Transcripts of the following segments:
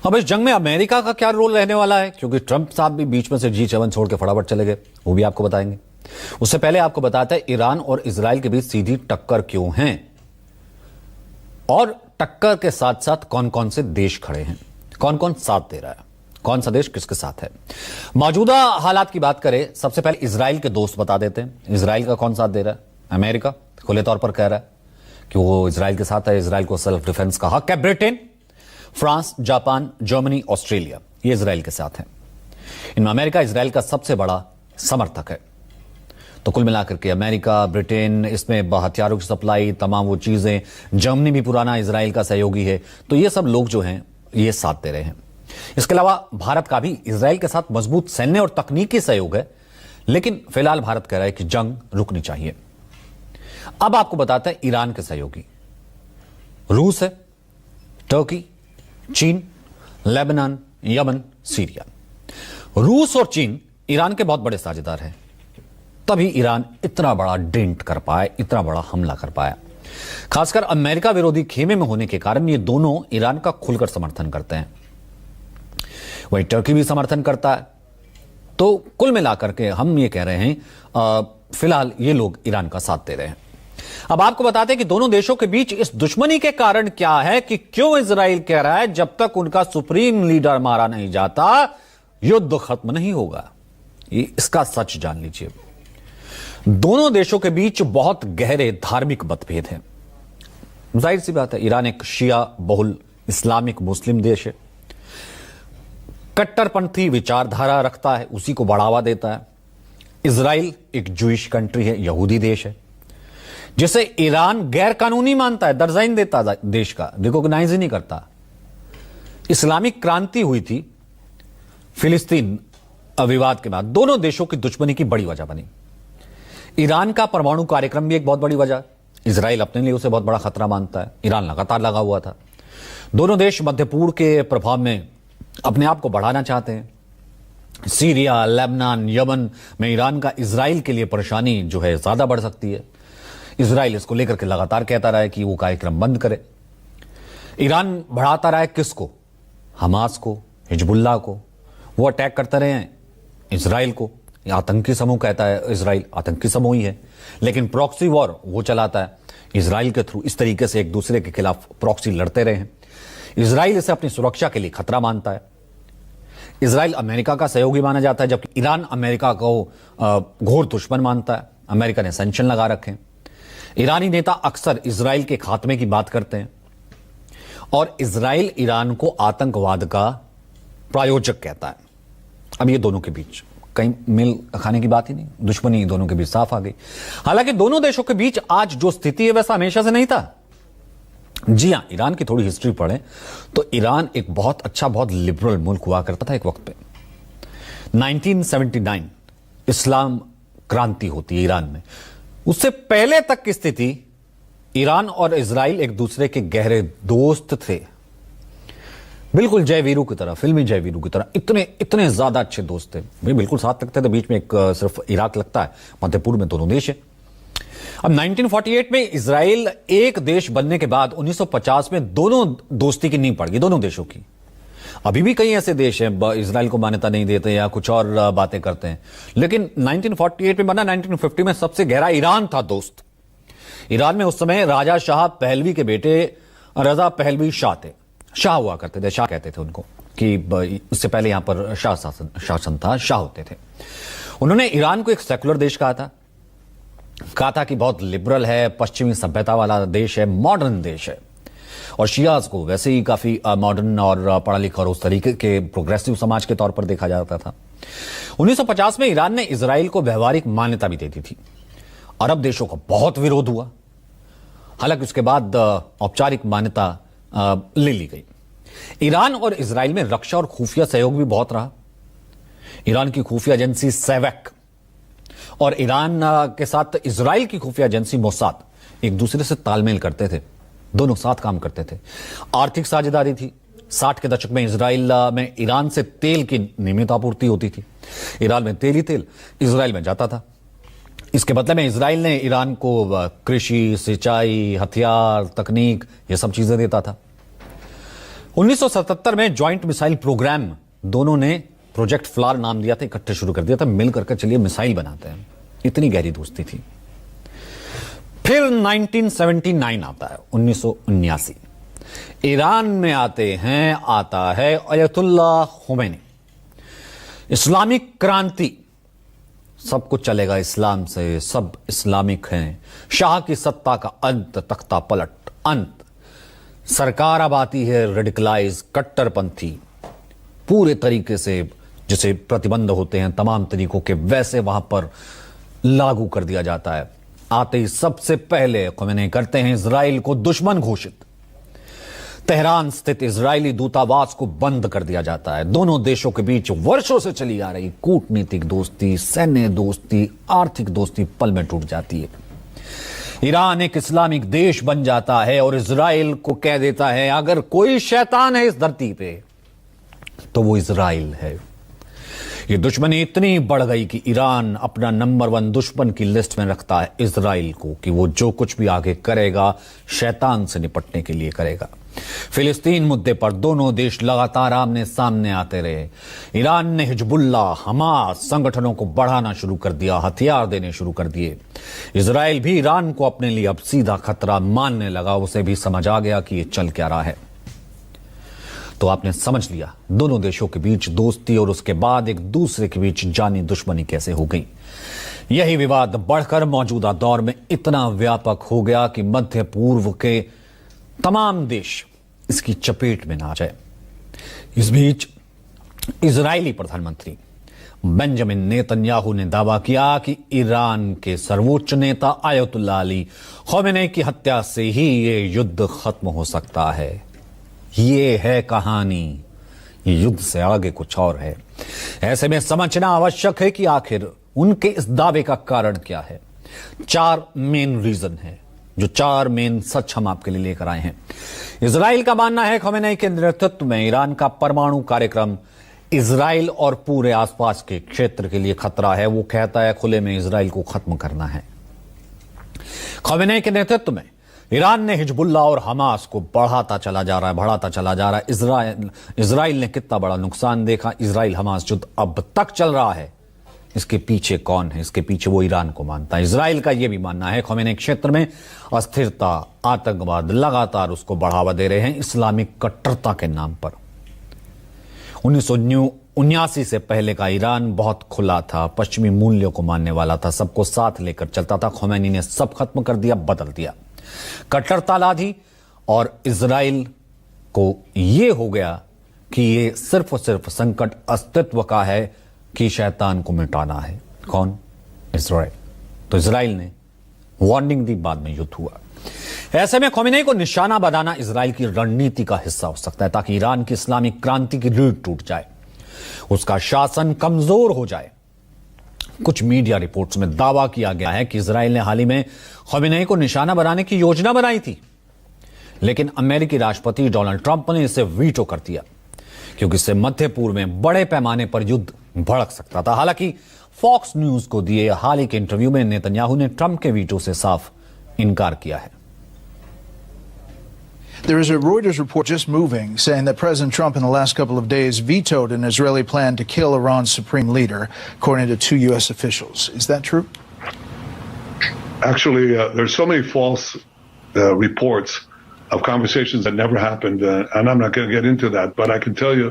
अब इस जंग में अमेरिका का क्या रोल रहने वाला है, क्योंकि ट्रंप साहब भी बीच में से G7 छोड़ के फटाफट चले गए, वो भी आपको बताएंगे। उससे पहले आपको बताते हैं ईरान और इजराइल के बीच सीधी टक्कर क्यों है और टक्कर के साथ साथ कौन कौन से देश खड़े हैं, कौन कौन साथ दे रहा है, कौन सा देश किसके साथ है। मौजूदा हालात की बात करें, सबसे पहले इजराइल के दोस्त बता देते हैं। इजराइल का कौन साथ दे रहा है? अमेरिका खुले तौर पर कह रहा है कि वो इजराइल के साथ है, इजराइल को सेल्फ डिफेंस का हक है। Britain, France, Japan, Germany, Australia, ये इजराइल के साथ है। इनमें अमेरिका इजराइल का सबसे बड़ा समर्थक है। तो कुल मिलाकर के अमेरिका, ब्रिटेन, इसमें हथियारों की सप्लाई, तमाम वो चीजें, जर्मनी भी पुराना इजराइल का सहयोगी है। तो ये सब लोग जो हैं ये साथ दे रहे हैं। इसके अलावा भारत का भी इजराइल के साथ मजबूत सैन्य और तकनीकी सहयोग है, लेकिन फिलहाल भारत कह रहा है कि जंग रुकनी चाहिए। अब आपको बताते हैं ईरान के सहयोगी रूस है, टर्की, चीन, लेबनान, यमन, सीरिया। रूस और चीन ईरान के बहुत बड़े साझेदार हैं, तभी ईरान इतना बड़ा डेंट कर पाया, इतना बड़ा हमला कर पाया। खासकर अमेरिका विरोधी खेमे में होने के कारण ये दोनों ईरान का खुलकर समर्थन करते हैं। वहीं टर्की भी समर्थन करता है। तो कुल मिलाकर के हम ये कह रहे हैं फिलहाल ये लोग ईरान का साथ दे रहे हैं। अब आपको बताते हैं कि दोनों देशों के बीच इस दुश्मनी के कारण क्या है, कि क्यों इजराइल कह रहा है जब तक उनका सुप्रीम लीडर मारा नहीं जाता युद्ध खत्म नहीं होगा। इसका सच जान लीजिए। दोनों देशों के बीच बहुत गहरे धार्मिक मतभेद हैं। जाहिर सी बात है, ईरान एक शिया बहुल इस्लामिक मुस्लिम देश है, कट्टरपंथी विचारधारा रखता है, उसी को बढ़ावा देता है। इजराइल एक जूइश कंट्री है, यहूदी देश है, जिसे ईरान गैर कानूनी मानता है, दर्जा ही नहीं देता देश का, रिकॉग्नाइज ही नहीं करता। इस्लामिक क्रांति हुई थी फिलिस्तीन विवाद के बाद, दोनों देशों की दुश्मनी की बड़ी वजह बनी। ईरान का परमाणु कार्यक्रम भी एक बहुत बड़ी वजह। इजराइल अपने लिए उसे बहुत बड़ा खतरा मानता है, ईरान लगातार लगा हुआ था। दोनों देश मध्य पूर्व के प्रभाव में अपने आप को बढ़ाना चाहते हैं। सीरिया, लेबनान, यमन में ईरान का इजराइल के लिए परेशानी जो है ज्यादा बढ़ सकती है। इजराइल इसको लेकर के लगातार कहता रहा है कि वो कार्यक्रम बंद करे। ईरान बढ़ाता रहा है किसको? हमास को, हिजबुल्लाह को। वो अटैक करते रहे हैं इजराइल को। आतंकी समूह कहता है इजराइल, आतंकी समूह ही है, लेकिन प्रॉक्सी वॉर वो चलाता है इजराइल के थ्रू। इस तरीके से एक दूसरे के खिलाफ प्रॉक्सी लड़ते रहे हैं। इजराइल इसे अपनी सुरक्षा के लिए खतरा मानता है। इजराइल अमेरिका का सहयोगी माना जाता है, जबकि ईरान अमेरिका को घोर दुश्मन मानता है। अमेरिका ने सैंक्शन लगा रखे हैं। ईरानी नेता अक्सर इजराइल के खात्मे की बात करते हैं और इजराइल ईरान को आतंकवाद का प्रायोजक कहता है। अब ये दोनों के बीच कहीं मेल खाने की बात ही नहीं, दुश्मनी दोनों के बीच साफ आ गई। हालांकि दोनों देशों के बीच आज जो स्थिति है वैसा हमेशा से नहीं था। जी हां, ईरान की थोड़ी हिस्ट्री पढ़ें तो ईरान एक बहुत अच्छा, बहुत लिबरल मुल्क हुआ करता था एक वक्त पे। 1979 इस्लाम क्रांति होती है ईरान में। उससे पहले तक की स्थिति, ईरान और इजराइल एक दूसरे के गहरे दोस्त थे, बिल्कुल जय वीरू की तरह, फिल्मी जय वीरू की तरह। इतने ज्यादा अच्छे दोस्त थे भाई, बिल्कुल साथ लगते थे। बीच में एक सिर्फ इराक लगता है, मध्य पूर्व में दोनों देश है। अब 1948 में इजराइल एक देश बनने के बाद 1950 में दोनों दोस्ती की नींव पड़ गई, दोनों देशों की। अभी भी कई ऐसे देश हैं इजराइल को मान्यता नहीं देते या कुछ और बातें करते हैं, लेकिन 1948 में बना, 1950 में सबसे गहरा ईरान था दोस्त। ईरान में उस समय राजा शाह पहलवी के बेटे रजा पहलवी शाह थे, शाह हुआ करते थे, शाह कहते थे उनको, कि उससे पहले यहां पर शासन था, शाह होते थे। उन्होंने ईरान को एक सेकुलर देश कहा था कि बहुत लिबरल है, पश्चिमी सभ्यता वाला देश है, मॉडर्न देश है, और शियाज को वैसे ही काफी मॉडर्न और पढ़ा लिखा और उस तरीके के प्रोग्रेसिव समाज के तौर पर देखा जाता था। 1950 में ईरान ने इजराइल को व्यवहारिक मान्यता भी दे दी थी। अरब देशों का बहुत विरोध हुआ, हालांकि उसके बाद औपचारिक मान्यता ले ली गई। ईरान और इजराइल में रक्षा और खुफिया सहयोग भी बहुत रहा। ईरान की खुफिया एजेंसी सेवक और ईरान के साथ इजराइल की खुफिया एजेंसी मोसाद एक दूसरे से तालमेल करते थे, दोनों साथ काम करते थे। आर्थिक साझेदारी थी। 60 के दशक में इजराइल में ईरान से तेल की नियमित आपूर्ति होती थी। ईरान में तेल ही तेल इजराइल में जाता था। इसके बदले में इजराइल ने ईरान को कृषि, सिंचाई, हथियार, तकनीक, ये सब चीजें देता था। 1977 में ज्वाइंट मिसाइल प्रोग्राम, दोनों ने प्रोजेक्ट फ्लावर नाम दिया था, इकट्ठे शुरू कर दिया था, मिल करके चलिए मिसाइल बनाते हैं। इतनी गहरी दोस्ती थी। फिर 1979 आता है, 1979 ईरान में आता है अयतुल्लाह खुमैनी। इस्लामिक क्रांति, सब कुछ चलेगा इस्लाम से, सब इस्लामिक हैं, शाह की सत्ता का अंत, तख्ता पलट, अंत। सरकार अब आती है रेडिकलाइज, कट्टरपंथी, पूरे तरीके से जैसे प्रतिबंध होते हैं तमाम तरीकों के, वैसे वहां पर लागू कर दिया जाता है। आते ही सबसे पहले खुमैनी करते हैं इजराइल को दुश्मन घोषित। तेहरान स्थित इजरायली दूतावास को बंद कर दिया जाता है। दोनों देशों के बीच वर्षों से चली आ रही कूटनीतिक दोस्ती, सैन्य दोस्ती, आर्थिक दोस्ती पल में टूट जाती है। ईरान एक इस्लामिक देश बन जाता है और इजराइल को कह देता है अगर कोई शैतान है इस धरती पे तो वो इजराइल है। ये दुश्मनी इतनी बढ़ गई कि ईरान अपना नंबर 1 दुश्मन की लिस्ट में रखता है इजराइल को, कि वो जो कुछ भी आगे करेगा शैतान से निपटने के लिए करेगा। फिलिस्तीन मुद्दे पर दोनों देश लगातार आमने सामने आते रहे। ईरान ने हिजबुल्लाह, हमास संगठनों को बढ़ाना शुरू कर दिया, हथियार देने शुरू कर दिए। इजराइल भी ईरान को अपने लिए अब सीधा खतरा मानने लगा। उसे भी समझ आ गया कि ये चल क्या रहा है। तो आपने समझ लिया दोनों देशों के बीच दोस्ती और उसके बाद एक दूसरे के बीच जानी दुश्मनी कैसे हो गई। यही विवाद बढ़कर मौजूदा दौर में इतना व्यापक हो गया कि मध्य पूर्व के तमाम देश इसकी चपेट में ना आ जाए। इस बीच इजरायली प्रधानमंत्री बेंजामिन नेतन्याहू ने दावा किया कि ईरान के सर्वोच्च नेता आयतुल्लाह अली ख़ामेनी की हत्या से ही ये युद्ध खत्म हो सकता है। ये है कहानी, ये युद्ध से आगे कुछ और है। ऐसे में समझना आवश्यक है कि आखिर उनके इस दावे का कारण क्या है। 4 मेन रीजन है, जो 4 मेन सच हम आपके लिए लेकर आए हैं। इजराइल का मानना है ख़ामेनी के नेतृत्व में ईरान का परमाणु कार्यक्रम इजराइल और पूरे आसपास के क्षेत्र के लिए खतरा है। वो कहता है खुले में इजराइल को खत्म करना है। ख़ामेनी के नेतृत्व में ईरान ने हिजबुल्लाह और हमास को बढ़ाता चला जा रहा है। इजराइल ने कितना बड़ा नुकसान देखा। इजराइल हमास युद्ध अब तक चल रहा है, इसके पीछे कौन है? इसके पीछे वो ईरान को मानता है। इजराइल का यह भी मानना है ख़ामेनी क्षेत्र में अस्थिरता, आतंकवाद लगातार उसको बढ़ावा दे रहे हैं इस्लामिक कट्टरता के नाम पर। 1979 से पहले का ईरान बहुत खुला था, पश्चिमी मूल्यों को मानने वाला था, सबको साथ लेकर चलता था। ख़ामेनी ने सब खत्म कर दिया, बदल दिया, कट्टरता ला दी और इजराइल को यह हो गया कि ये सिर्फ और सिर्फ संकट अस्तित्व का है कि शैतान को मिटाना है। कौन? इजराइल। तो इजराइल ने वार्निंग दी, बाद में युद्ध हुआ। ऐसे में ख़ामेनी को निशाना बनाना इजराइल की रणनीति का हिस्सा हो सकता है, ताकि ईरान की इस्लामिक क्रांति की रीढ़ टूट जाए, उसका शासन कमजोर हो जाए। कुछ मीडिया रिपोर्ट्स में दावा किया गया है कि इजराइल ने हाल ही में ख़ामेनी को निशाना बनाने की योजना बनाई थी, लेकिन अमेरिकी राष्ट्रपति डोनाल्ड ट्रंप ने इसे वीटो कर दिया, क्योंकि इससे मध्य पूर्व में बड़े पैमाने पर युद्ध भड़क सकता था। हालांकि फॉक्स न्यूज को दिए हाल ही के इंटरव्यू में नेतन्याहू ने ट्रंप के वीटो से साफ इनकार किया है। There is a Reuters report just moving saying that President Trump in the last couple of days vetoed an Israeli plan to kill Iran's supreme leader, according to 2 U.S. officials. Is that true? Actually, there's so many false reports of conversations that never happened, and I'm not going to get into that, but I can tell you,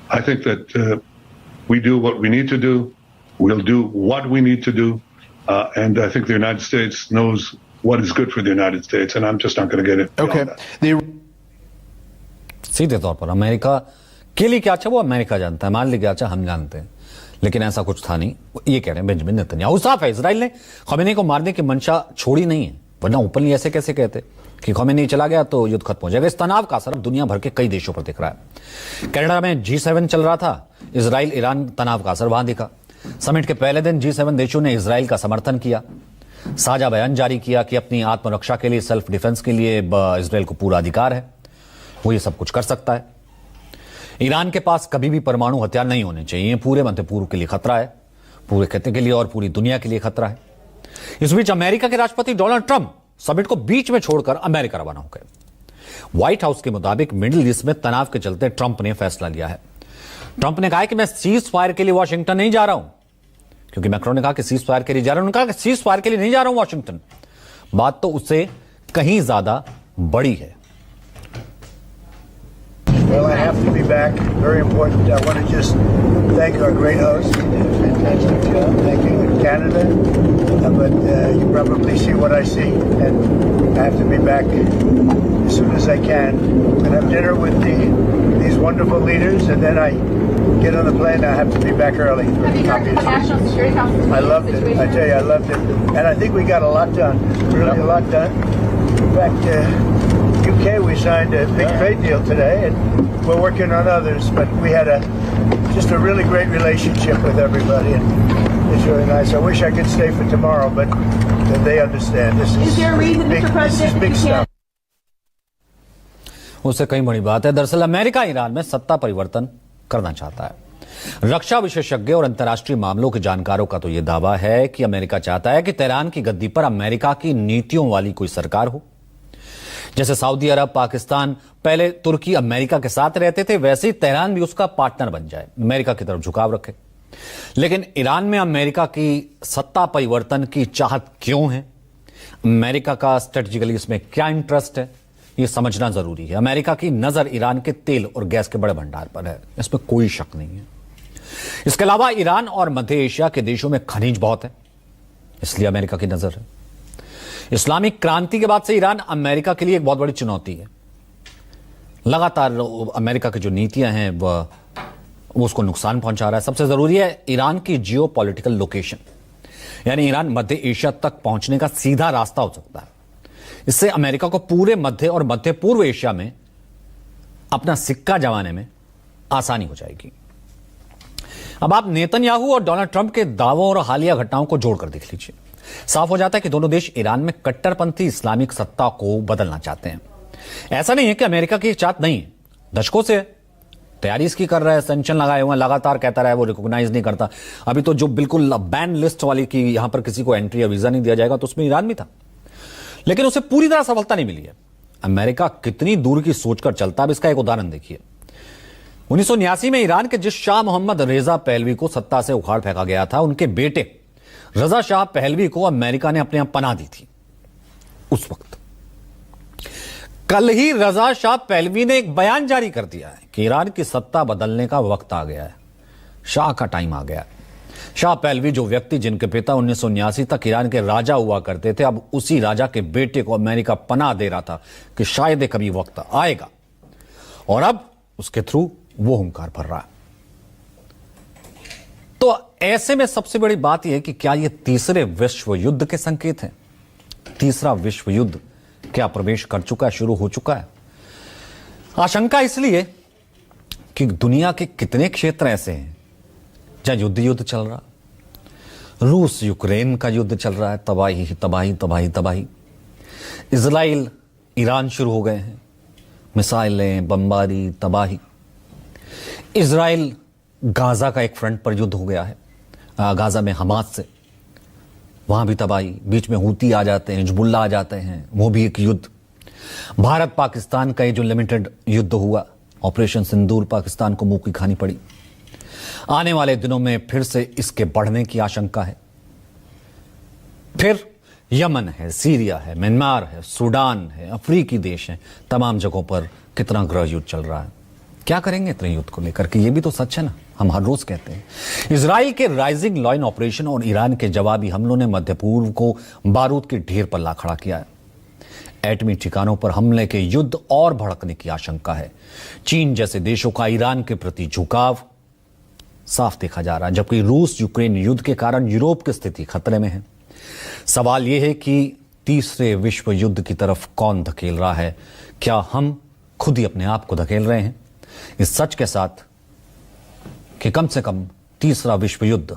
I think that we do what we need to do, we'll do what we need to do, and I think the United States knows what is good for the United States, and I'm just not going to get it. Okay. सीधे तौर पर America के लिए क्या अच्छा वो America जानता है, मान लीजिए अच्छा हम जानते हैं, लेकिन ऐसा कुछ था नहीं। ये कह रहे हैं बेंजामिन नेतन्याहू। साफ है इजराइल ने ख़ामेनी को मारने की मंशा छोड़ी नहीं है, वरना ओपनली ऐसे कैसे कहते कि ख़ामेनी चला गया तो युद्ध खत्म हो जाएगा। इस तनाव का असर दुनिया भर के कई देशों पर दिख रहा है। कनाडा में G7 चल रहा था, इजराइल ईरान तनाव का असर वहां दिखा। समिट के पहले दिन G7 देशों ने इजराइल का समर्थन किया, साझा बयान जारी किया कि अपनी आत्मरक्षा के लिए, सेल्फ डिफेंस के लिए इजराइल को पूरा अधिकार है, वो ये सब कुछ कर सकता है। ईरान के पास कभी भी परमाणु हथियार नहीं होने चाहिए, पूरे मध्य पूर्व के लिए खतरा है, पूरे खत्ते के लिए और पूरी दुनिया के लिए खतरा है। इस बीच अमेरिका के राष्ट्रपति डोनाल्ड ट्रंप समिट को बीच में छोड़कर अमेरिका रवाना हो गए। व्हाइट हाउस के मुताबिक मिडिल ईस्ट में तनाव के चलते ट्रंप ने फैसला लिया है। ट्रंप ने कहा है कि मैं सीज फायर के लिए वॉशिंगटन नहीं जा रहा हूं, क्योंकि मैक्रोन ने कहा कि सीज फायर के लिए जा रहा हूं, उन्होंने कहा कि सीज फायर के लिए नहीं जा रहा हूं वॉशिंगटन। बात तो उससे कहीं ज्यादा बड़ी है। Well, I have to be back. Very important. I want to just thank our great host. He did a fantastic job. Thank you in Canada. But you probably see what I see, and I have to be back as soon as I can. I'm going to have dinner with these wonderful leaders, and then I get on the plane. I have to be back early. Have you heard from the National Security Council? I loved it. I tell you, I loved it. And I think we got a lot done. Really a lot done. In fact, UK, we signed a big trade deal today, and we're working on others. But we had just a really great relationship with everybody, and it's really nice. I wish I could stay for tomorrow, but they understand. This Is there a reason, big, Mr. President, this is big that you stuff. उससे कई बड़ी बात है। दरअसल America Iran में सत्ता परिवर्तन करना चाहता है। रक्षा विशेषज्ञ और अंतर्राष्ट्रीय मामलों के जानकारों का तो यह दावा है कि अमेरिका चाहता है कि तेहरान की गद्दी पर अमेरिका की नीतियों वाली कोई सरकार हो। जैसे सऊदी अरब, पाकिस्तान पहले तुर्की अमेरिका के साथ रहते थे, वैसे ही तेहरान भी उसका पार्टनर बन जाए, अमेरिका की तरफ झुकाव रखे। लेकिन ईरान में अमेरिका की सत्ता परिवर्तन की चाहत क्यों है? अमेरिका का स्ट्रेटेजिकली इसमें क्या इंटरेस्ट है, यह समझना जरूरी है। अमेरिका की नजर ईरान के तेल और गैस के बड़े भंडार पर है, इसमें कोई शक नहीं है। इसके अलावा ईरान और मध्य एशिया के देशों में खनिज बहुत है, इसलिए अमेरिका की नजर है। इस्लामिक क्रांति के बाद से ईरान अमेरिका के लिए एक बहुत बड़ी चुनौती है। लगातार अमेरिका की जो नीतियां हैं वह उसको नुकसान पहुंचा रहा है। सबसे जरूरी है ईरान की जियो पॉलिटिकल लोकेशन, यानी ईरान मध्य एशिया तक पहुंचने का सीधा रास्ता हो सकता है। इससे अमेरिका को पूरे मध्य और मध्य पूर्व एशिया में अपना सिक्का जमाने में आसानी हो जाएगी। अब आप नेतन्याहू और डोनाल्ड ट्रंप के दावों और हालिया घटनाओं को जोड़कर देख लीजिए। साफ हो जाता है कि दोनों देश ईरान में कट्टरपंथी इस्लामिक सत्ता को बदलना चाहते हैं। ऐसा नहीं है कि अमेरिका की चाहत नहीं है, दशकों से तैयारी इसकी कर रहा है, सैंक्शन लगाए हुए हैं, लगातार कहता रहा है वो रिकॉग्नाइज नहीं करता। अभी तो जो बिल्कुल बैन लिस्ट वाली की यहां पर किसी को एंट्री या वीजा नहीं दिया जाएगा, तो उसमें ईरान भी था, लेकिन उसे पूरी तरह सफलता नहीं मिली है। अमेरिका कितनी दूर की सोचकर चलता है, अब इसका एक उदाहरण देखिए। 1989 में ईरान के जिस शाह मोहम्मद रेजा पहलवी को सत्ता से उखाड़ फेंका गया था, उनके बेटे रजा शाह पहलवी को अमेरिका ने अपने यहां पनाह दी थी। उस वक्त कल ही रजा शाह पहलवी ने एक बयान जारी कर दिया है कि ईरान की सत्ता बदलने का वक्त आ गया है, शाह का टाइम आ गया है। शाह पहलवी, जो व्यक्ति जिनके पिता 1979 तक ईरान के राजा हुआ करते थे, अब उसी राजा के बेटे को अमेरिका पनाह दे रहा था कि शायद कभी वक्त आएगा, और अब उसके थ्रू वो हुंकार भर रहा है। तो ऐसे में सबसे बड़ी बात यह है कि क्या यह तीसरे विश्व युद्ध के संकेत हैं? तीसरा विश्व युद्ध क्या प्रवेश कर चुका है, शुरू हो चुका है? आशंका इसलिए कि दुनिया के कितने क्षेत्र ऐसे हैं जहां युद्ध चल रहा। रूस यूक्रेन का युद्ध चल रहा है, तबाही तबाही तबाही तबाही। इजराइल ईरान शुरू हो गए हैं, मिसाइलें, बमबारी, तबाही। इजराइल गाजा का एक फ्रंट पर युद्ध हो गया है, गाजा में हमास से, वहां भी तबाही। बीच में हूती आ जाते हैं, हिजबुल्लाह आ जाते हैं, वो भी एक युद्ध। भारत पाकिस्तान का ये जो लिमिटेड युद्ध हुआ, ऑपरेशन सिंदूर, पाकिस्तान को मुंह की खानी पड़ी। आने वाले दिनों में फिर से इसके बढ़ने की आशंका है। फिर यमन है, सीरिया है, म्यांमार है, सूडान है, अफ्रीकी देश है, तमाम जगहों पर कितना गृह युद्ध चल रहा है। क्या करेंगे इतने युद्ध को लेकर के? ये भी तो सच है ना, हम हर रोज कहते हैं। इजराइल के राइजिंग लाइन ऑपरेशन और ईरान के जवाबी हमलों ने मध्य पूर्व को बारूद के ढेर पर ला खड़ा किया है। एटमी ठिकानों पर हमले के युद्ध और भड़कने की आशंका है। चीन जैसे देशों का ईरान के प्रति झुकाव साफ देखा जा रहा है, जबकि रूस यूक्रेन युद्ध के कारण यूरोप की स्थिति खतरे में है। सवाल यह है कि तीसरे विश्व युद्ध की तरफ कौन धकेल रहा है? क्या हम खुद ही अपने आप को धकेल रहे हैं? इस सच के साथ कि कम से कम तीसरा विश्व युद्ध